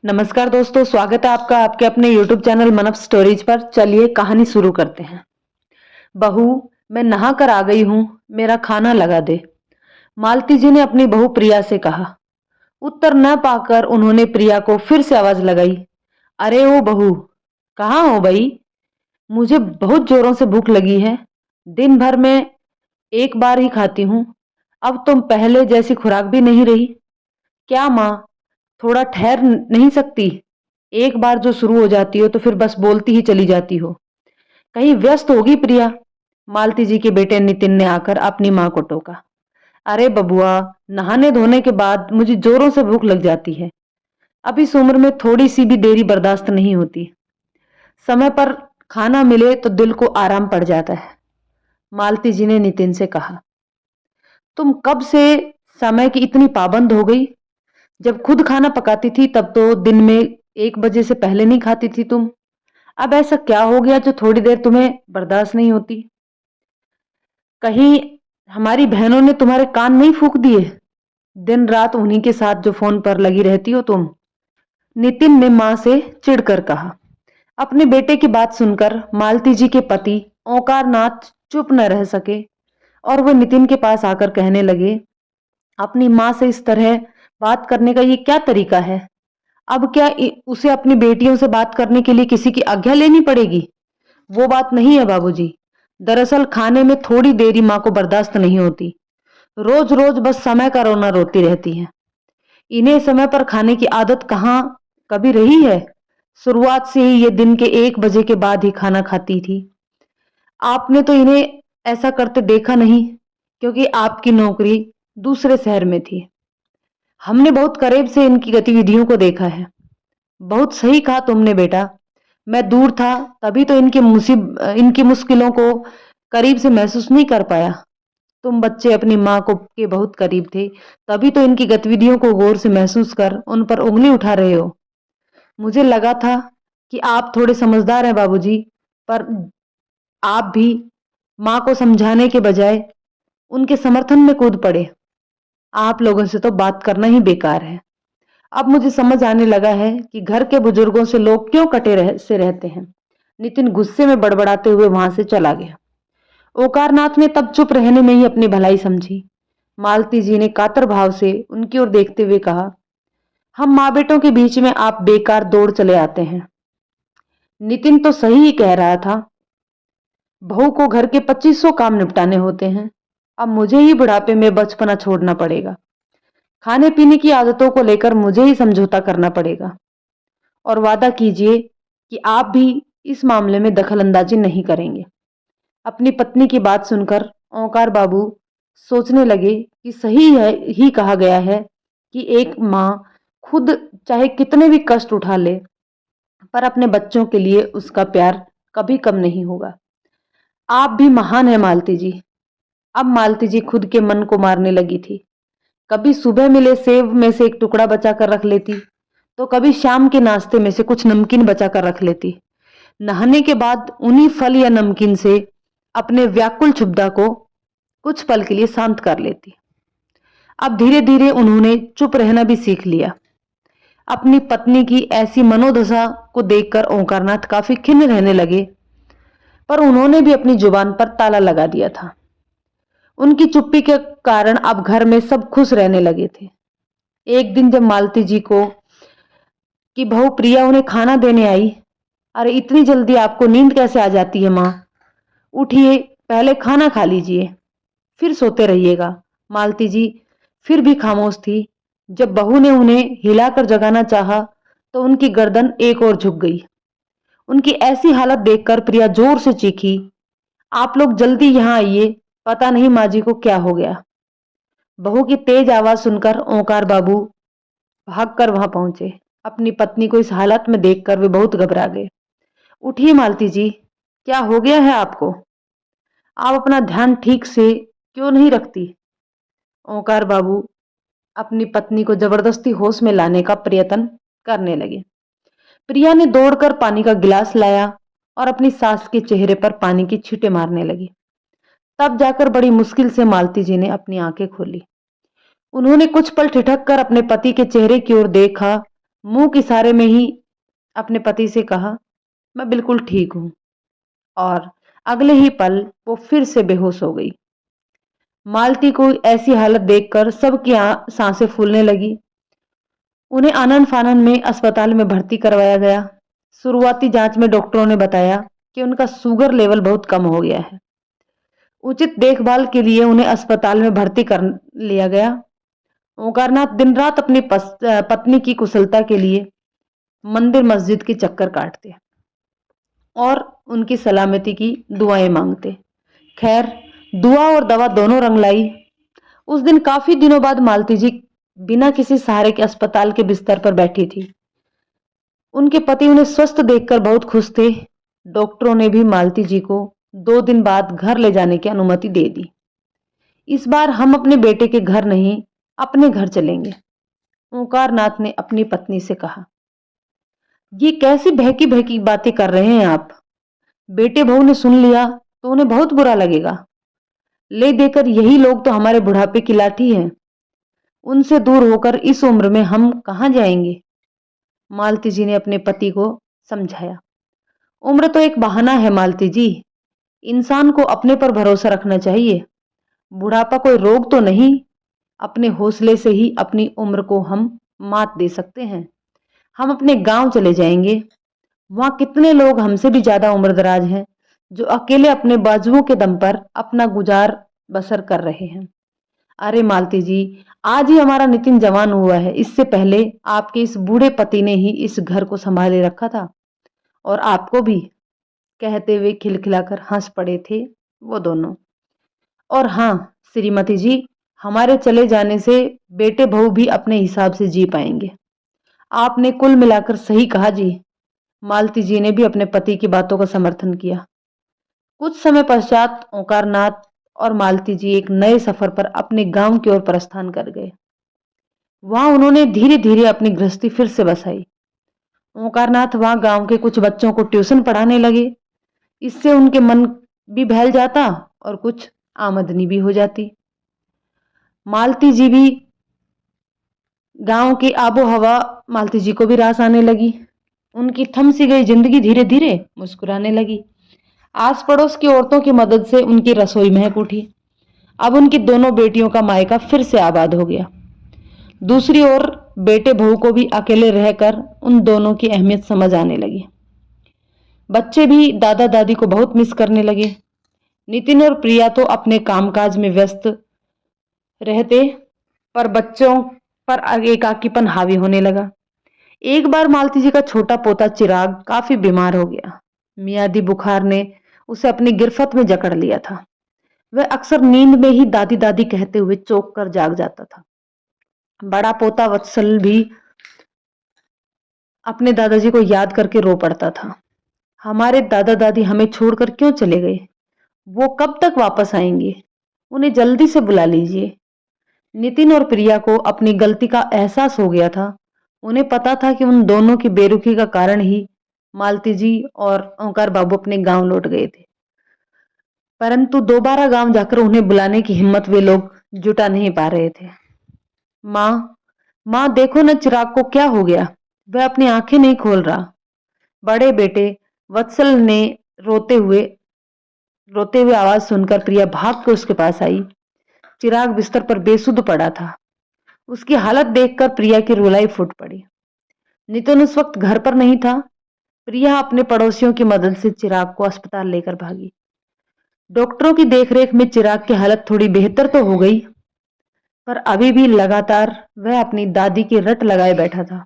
नमस्कार दोस्तों, स्वागत है आपका आपके अपने YouTube चैनल मनप स्टोरीज पर। चलिए कहानी शुरू करते हैं। बहू, मैं नहा कर आ गई हूँ, मेरा खाना लगा दे। मालती जी ने अपनी बहू प्रिया से कहा। उत्तर न पाकर उन्होंने प्रिया को फिर से आवाज लगाई। अरे ओ बहू, कहाँ हो भाई? मुझे बहुत जोरों से भूख लगी है। दिन भर में एक बार ही खाती हूँ। अब तुम पहले जैसी खुराक भी नहीं रही। क्या माँ, थोड़ा ठहर नहीं सकती? एक बार जो शुरू हो जाती हो तो फिर बस बोलती ही चली जाती हो। कहीं व्यस्त होगी प्रिया? मालती जी के बेटे नितिन ने आकर अपनी मां को टोका। अरे बबुआ, नहाने धोने के बाद मुझे जोरों से भूख लग जाती है। अब इस उम्र में थोड़ी सी भी देरी बर्दाश्त नहीं होती। समय पर खाना मिले तो दिल को आराम पड़ जाता है। मालती जी ने नितिन से कहा। तुम कब से समय की इतनी पाबंद हो गई? जब खुद खाना पकाती थी तब तो दिन में 1 बजे से पहले नहीं खाती थी तुम। अब ऐसा क्या हो गया जो थोड़ी देर तुम्हें बर्दाश्त नहीं होती? कहीं हमारी बहनों ने तुम्हारे कान नहीं फूंक दिए? दिन रात उन्हीं के साथ जो फोन पर लगी रहती हो तुम। नितिन ने मां से चिढ़कर कहा। अपने बेटे की बात सुनकर मालती जी के पति ओंकारनाथ चुप न रह सके और वो नितिन के पास आकर कहने लगे। अपनी मां से इस तरह बात करने का ये क्या तरीका है? अब क्या उसे अपनी बेटियों से बात करने के लिए किसी की आज्ञा लेनी पड़ेगी? वो बात नहीं है बाबूजी। दरअसल खाने में थोड़ी देरी माँ को बर्दाश्त नहीं होती। रोज रोज बस समय का रोना रोती रहती है। इन्हें समय पर खाने की आदत कहाँ कभी रही है? शुरुआत से ही ये दिन के 1 बजे के बाद ही खाना खाती थी। आपने तो इन्हें ऐसा करते देखा नहीं, क्योंकि आपकी नौकरी दूसरे शहर में थी। हमने बहुत करीब से इनकी गतिविधियों को देखा है। बहुत सही कहा तुमने बेटा। मैं दूर था तभी तो इनकी मुश्किलों को करीब से महसूस नहीं कर पाया। तुम बच्चे अपनी माँ को के बहुत करीब थे, तभी तो इनकी गतिविधियों को गौर से महसूस कर उन पर उंगली उठा रहे हो। मुझे लगा था कि आप थोड़े समझदार हैं बाबूजी, पर आप भी माँ को समझाने के बजाय उनके समर्थन में कूद पड़े। आप लोगों से तो बात करना ही बेकार है। अब मुझे समझ आने लगा है कि घर के बुजुर्गों से लोग क्यों से रहते हैं। नितिन गुस्से में बड़बड़ाते हुए वहां से चला गया। ओकारनाथ ने तब चुप रहने में ही अपनी भलाई समझी। मालती जी ने कातर भाव से उनकी ओर देखते हुए कहा। हम माँ बेटों के बीच में आप बेकार दौड़ चले आते हैं। नितिन तो सही ही कह रहा था। बहू को घर के 2500 काम निपटाने होते हैं। अब मुझे ही बुढ़ापे में बचपना छोड़ना पड़ेगा। खाने पीने की आदतों को लेकर मुझे ही समझौता करना पड़ेगा। और वादा कीजिए कि आप भी इस मामले में दखल अंदाजी नहीं करेंगे। अपनी पत्नी की बात सुनकर ओंकार बाबू सोचने लगे कि सही है ही कहा गया है कि एक माँ खुद चाहे कितने भी कष्ट उठा ले, पर अपने बच्चों के लिए उसका प्यार कभी कम नहीं होगा। आप भी महान है मालती जी। अब मालती जी खुद के मन को मारने लगी थी। कभी सुबह मिले सेब में से एक टुकड़ा बचा कर रख लेती, तो कभी शाम के नाश्ते में से कुछ नमकीन बचा कर रख लेती। नहाने के बाद उन्हीं फल या नमकीन से अपने व्याकुल क्षुब्धा को कुछ पल के लिए शांत कर लेती। अब धीरे धीरे उन्होंने चुप रहना भी सीख लिया। अपनी पत्नी की ऐसी मनोदशा को देखकर ओंकारनाथ काफी खिन्न रहने लगे, पर उन्होंने भी अपनी जुबान पर ताला लगा दिया था। उनकी चुप्पी के कारण अब घर में सब खुश रहने लगे थे। एक दिन जब मालती जी को कि बहू प्रिया उन्हें खाना देने आई। अरे इतनी जल्दी आपको नींद कैसे आ जाती है माँ? उठिए, पहले खाना खा लीजिए, फिर सोते रहिएगा। मालती जी फिर भी खामोश थी। जब बहू ने उन्हें हिलाकर जगाना चाहा तो उनकी गर्दन एक ओर झुक गई। उनकी ऐसी हालत देखकर प्रिया जोर से चीखी। आप लोग जल्दी यहाँ आइए, पता नहीं माँ जी को क्या हो गया। बहू की तेज आवाज सुनकर ओंकार बाबू भागकर वहां पहुंचे। अपनी पत्नी को इस हालत में देखकर वे बहुत घबरा गए। उठिए मालती जी, क्या हो गया है आपको? आप अपना ध्यान ठीक से क्यों नहीं रखती? ओंकार बाबू अपनी पत्नी को जबरदस्ती होश में लाने का प्रयत्न करने लगे। प्रिया ने दौड़कर पानी का गिलास लाया और अपनी सास के चेहरे पर पानी की छींटे मारने लगी। तब जाकर बड़ी मुश्किल से मालती जी ने अपनी आंखें खोली। उन्होंने कुछ पल ठिठक कर अपने पति के चेहरे की ओर देखा मुंह के इशारे में ही अपने पति से कहा, मैं बिल्कुल ठीक हूं। और अगले ही पल वो फिर से बेहोश हो गई। मालती को ऐसी हालत देखकर सबकी सांसें फूलने लगी। उन्हें आनन फानन में अस्पताल में भर्ती करवाया गया। शुरुआती जांच में डॉक्टरों ने बताया कि उनका शुगर लेवल बहुत कम हो गया है। उचित देखभाल के लिए उन्हें अस्पताल में भर्ती कर लिया गया। ओंकारनाथ दिन रात अपनी पत्नी की कुशलता के लिए मंदिर मस्जिद के चक्कर काटते और उनकी सलामती की दुआएं मांगते। खैर, दुआ और दवा दोनों रंग लाई। उस दिन काफी दिनों बाद मालती जी बिना किसी सहारे के अस्पताल के बिस्तर पर बैठी थी। उनके पति उन्हें स्वस्थ देखकर बहुत खुश थे। डॉक्टरों ने भी मालती जी को 2 दिन बाद घर ले जाने की अनुमति दे दी। इस बार हम अपने बेटे के घर नहीं, अपने घर चलेंगे, ओंकारनाथ ने अपनी पत्नी से कहा। ये कैसी बहकी बहकी बातें कर रहे हैं आप? बेटे बहू ने सुन लिया तो उन्हें बहुत बुरा लगेगा। ले देकर यही लोग तो हमारे बुढ़ापे की लाठी हैं। उनसे दूर होकर इस उम्र में हम कहां जाएंगे? मालती जी ने अपने पति को समझाया। उम्र तो एक बहाना है मालती जी। इंसान को अपने पर भरोसा रखना चाहिए। बुढ़ापा कोई रोग तो नहीं। अपने हौसले से ही अपनी उम्र को हम मात दे सकते हैं। हम अपने गांव चले जाएंगे। वहां कितने लोग हमसे भी ज्यादा उम्रदराज हैं, जो अकेले अपने बाजुओं के दम पर अपना गुजार बसर कर रहे हैं। अरे मालती जी, आज ही हमारा नितिन जवान हुआ है। इससे पहले आपके इस बूढ़े पति ने ही इस घर को संभाले रखा था, और आपको भी, कहते हुए खिलखिलाकर हंस पड़े थे वो दोनों। और हाँ श्रीमती जी, हमारे चले जाने से बेटे बहू भी अपने हिसाब से जी पाएंगे। आपने कुल मिलाकर सही कहा जी। मालती जी ने भी अपने पति की बातों का समर्थन किया। कुछ समय पश्चात ओंकारनाथ और मालती जी एक नए सफर पर अपने गांव की ओर प्रस्थान कर गए। वहां उन्होंने धीरे धीरे अपनी गृहस्थी फिर से बसाई। ओंकारनाथ वहां गांव के कुछ बच्चों को ट्यूशन पढ़ाने लगे। इससे उनके मन भी बहल जाता और कुछ आमदनी भी हो जाती। मालती जी भी गांव की आबो हवा मालती जी को भी रास आने लगी। उनकी थम सी गई जिंदगी धीरे धीरे मुस्कुराने लगी। आस पड़ोस की औरतों की मदद से उनकी रसोई महक उठी। अब उनकी दोनों बेटियों का मायका फिर से आबाद हो गया। दूसरी ओर बेटे बहू को भी अकेले रहकर उन दोनों की अहमियत समझ आने लगी। बच्चे भी दादा दादी को बहुत मिस करने लगे। नितिन और प्रिया तो अपने कामकाज में व्यस्त रहते, पर बच्चों पर एकाकीपन हावी होने लगा। एक बार मालती जी का छोटा पोता चिराग काफी बीमार हो गया। मियादी बुखार ने उसे अपनी गिरफ्त में जकड़ लिया था। वह अक्सर नींद में ही दादी दादी कहते हुए चौंक कर जाग जाता था। बड़ा पोता वत्सल भी अपने दादाजी को याद करके रो पड़ता था। हमारे दादा दादी हमें छोड़कर क्यों चले गए? वो कब तक वापस आएंगे? उन्हें जल्दी से बुला लीजिए। नितिन और प्रिया को अपनी गलती का एहसास हो गया था। उन्हें पता था कि उन दोनों की बेरुखी का कारण ही मालती जी और ओंकार बाबू अपने गांव लौट गए थे, परंतु दोबारा गांव जाकर उन्हें बुलाने की हिम्मत वे लोग जुटा नहीं पा रहे थे। माँ, माँ देखो न चिराग को क्या हो गया, वह अपनी आंखें नहीं खोल रहा। बड़े बेटे वत्सल ने रोते हुए आवाज सुनकर प्रिया भाग कर उसके पास आई। चिराग बिस्तर पर बेसुध पड़ा था। उसकी हालत देखकर प्रिया की रुलाई फूट पड़ी। नितिन उस वक्त घर पर नहीं था। प्रिया अपने पड़ोसियों की मदद से चिराग को अस्पताल लेकर भागी। डॉक्टरों की देखरेख में चिराग की हालत थोड़ी बेहतर तो हो गई, पर अभी भी लगातार वह अपनी दादी की रट लगाए बैठा था।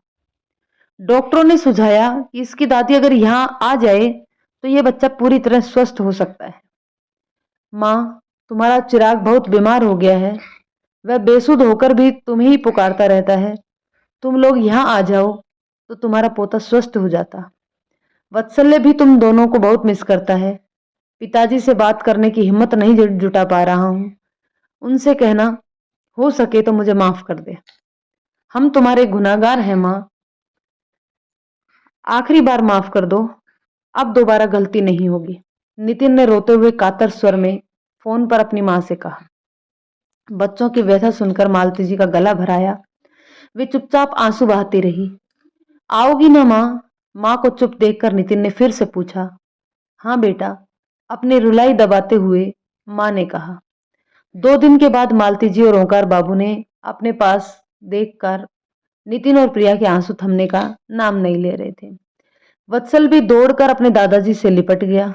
डॉक्टरों ने सुझाया कि इसकी दादी अगर यहां आ जाए तो यह बच्चा पूरी तरह स्वस्थ हो सकता है। माँ, तुम्हारा चिराग बहुत बीमार हो गया है। वह बेसुध होकर भी तुम्हें ही पुकारता रहता है। तुम लोग यहां आ जाओ तो तुम्हारा पोता स्वस्थ हो जाता। वत्सल्य भी तुम दोनों को बहुत मिस करता है। पिताजी से बात करने की हिम्मत नहीं जुटा पा रहा हूं। उनसे कहना हो सके तो मुझे माफ कर दे। हम तुम्हारे गुनाहगार हैं माँ। आखिरी बार माफ कर दो, अब दोबारा गलती नहीं होगी। नितिन ने रोते हुए कातर स्वर में फोन पर अपनी मां से कहा। बच्चों की व्यथा सुनकर मालती जी का गला भराया। वे चुपचाप आंसू बहाती रही। आओगी ना माँ? माँ को चुप देखकर नितिन ने फिर से पूछा। हाँ बेटा, अपनी रुलाई दबाते हुए माँ ने कहा। 2 दिन के बाद मालती जी और ओंकार बाबू ने अपने पास देखकर नितिन और प्रिया के आंसू थमने का नाम नहीं ले रहे थे। वत्सल भी दौड़कर अपने दादाजी से लिपट गया।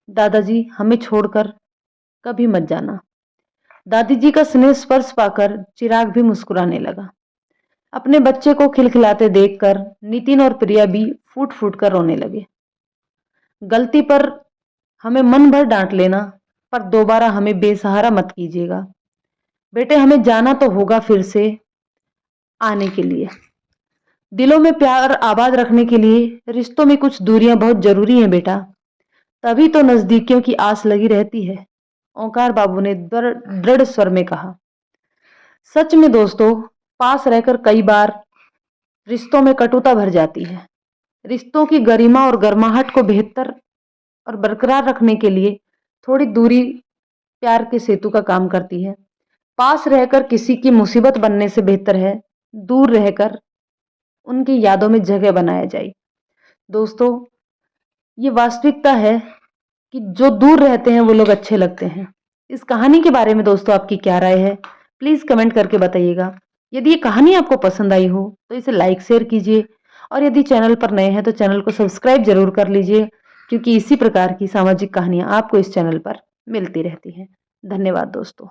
दादाजी, हमें छोड़कर कभी मत जाना। दादी जी का स्नेह स्पर्श पाकर चिराग भी मुस्कुराने लगा। अपने बच्चे को खिलखिलाते देखकर नितिन और प्रिया भी फूट फूट कर रोने लगे। गलती पर हमें मन भर डांट लेना, पर दोबारा हमें बेसहारा मत कीजिएगा। बेटे, हमें जाना तो होगा फिर से आने के लिए। दिलों में प्यार आबाद रखने के लिए रिश्तों में कुछ दूरियां बहुत जरूरी हैं बेटा, तभी तो नजदीकियों की आस लगी रहती है, ओंकार बाबू ने दृढ़ स्वर में कहा। सच में दोस्तों, पास रहकर कई बार रिश्तों में कटुता भर जाती है। रिश्तों की गरिमा और गर्माहट को बेहतर और बरकरार रखने के लिए थोड़ी दूरी प्यार के सेतु का काम करती है। पास रहकर किसी की मुसीबत बनने से बेहतर है दूर रहकर उनकी यादों में जगह बनाया जाए। दोस्तों, ये वास्तविकता है कि जो दूर रहते हैं वो लोग अच्छे लगते हैं। इस कहानी के बारे में दोस्तों आपकी क्या राय है, प्लीज कमेंट करके बताइएगा। यदि ये कहानी आपको पसंद आई हो तो इसे लाइक शेयर कीजिए, और यदि चैनल पर नए हैं तो चैनल को सब्सक्राइब जरूर कर लीजिए, क्योंकि इसी प्रकार की सामाजिक कहानियां आपको इस चैनल पर मिलती रहती हैं। धन्यवाद दोस्तों।